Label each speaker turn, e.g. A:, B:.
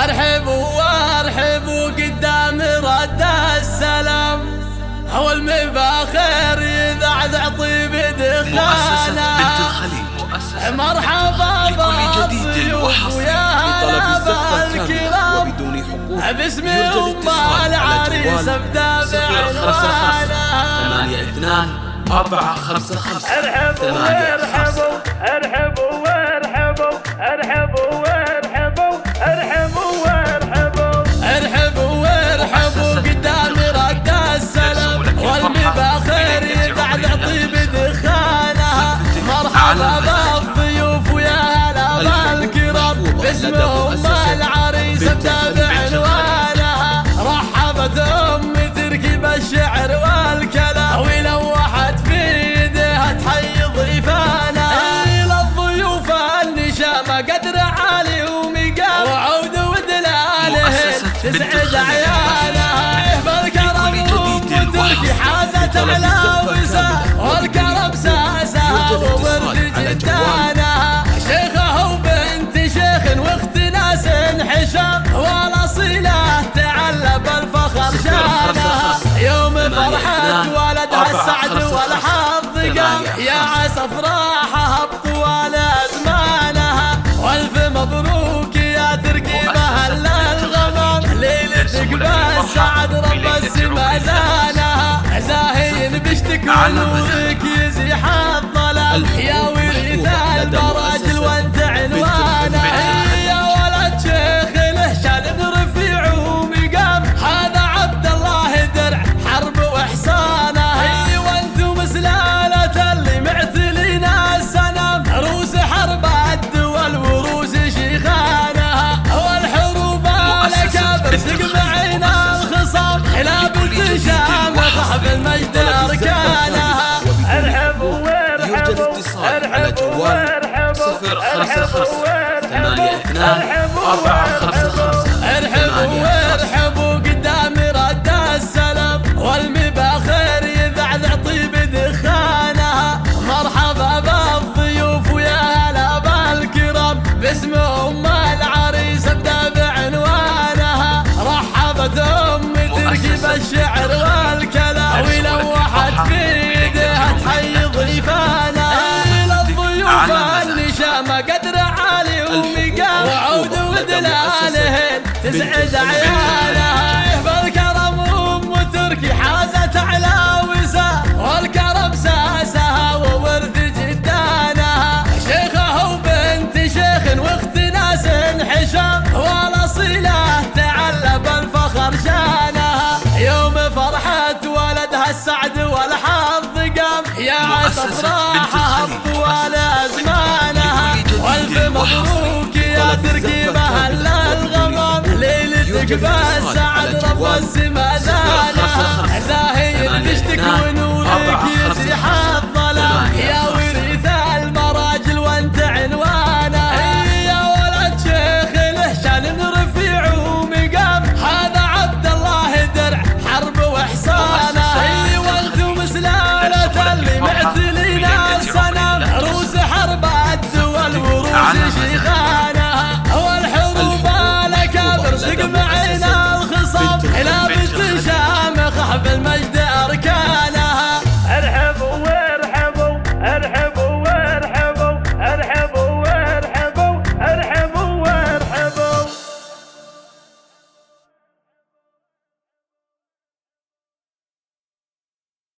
A: ارحبوا وارحبوا قدام رد السلام، هو المباخر يذعذع طيب دخانه. مرحبا بالضيوف ويا هلا بالكرام، باسم ام العريس ابدا بعنوانه
B: 82-455.
A: ارحبوا وارحبوا ارحبوا وارحبوا ارحبوا وارحبوا ارحبوا وارحبوا ارحبوا وارحبوا قدام رد السلام، والمباخر يذعذع طيب دخانها. مرحبا بالضيوف ويا هلا بالكرام، باسم ام العريس ابدا بعنوانها. رحبت ام تركي بالشعر والكلام، ولوحت في يدها تحيي ضيفانا. للضيوف النشامه قدر عالي ومقام، وعود ودلالهن تسعد عيالها. بالكرم ام تركي حازت على وسام، والكرم ساسها وبرد جدانها. شيخه وبنت شيخ واخت ناس حشام، والاصيله تعلى بالفخر شانها. يوم فرحة ولدها السعد والحظ قام، يا عسى افراحها بطوال ازمانها. والف مبروك يا تركي مهل الغمام، ليلتك بالسعد رب السما زانها. زاهين بشتك ونورك يزيح الظلام، يا وريث البراجل وانت عنوانه. يا ولد شيخ له شان رفيع ومقام، هذا عبد الله درع حرب واحصانه. وانتم سلالة اللي معتلين السنام، روس حرب الدول وروس شيخانها. والحروب الاكابر تجمعين الخصام، الى بنت شامخ بالمجد اركانها. ارحبوا وارحبوا ارحبوا وارحبوا ارحبوا وارحبوا قدام رد السلام، والمباخر يذعذع طيب دخانها. مرحبا بالضيوف ويا هلا بالكرام، باسم ام العريس ابدا بعنوانها. رحبت ام تركي بالشعر والكلام، ولوحت في يدها تحيي ضيفانا. للضيوف النشامه قدر عالي ومقام، وعود ودلالهن تسعد عيالها. بالكرم ام تركي حازت على وسام، والكرم ساسها وورث جدانها. شيخه وبنت شيخ واخت ناس حشام، والاصيله تعلى بالفخر شانها. يوم فرحة ولدها السعد والحظ قام، يا عسى افراحها بطوال ازمانها. والف مبروك يا تركي مهل الغمام، ليلتك بالسعد رب السما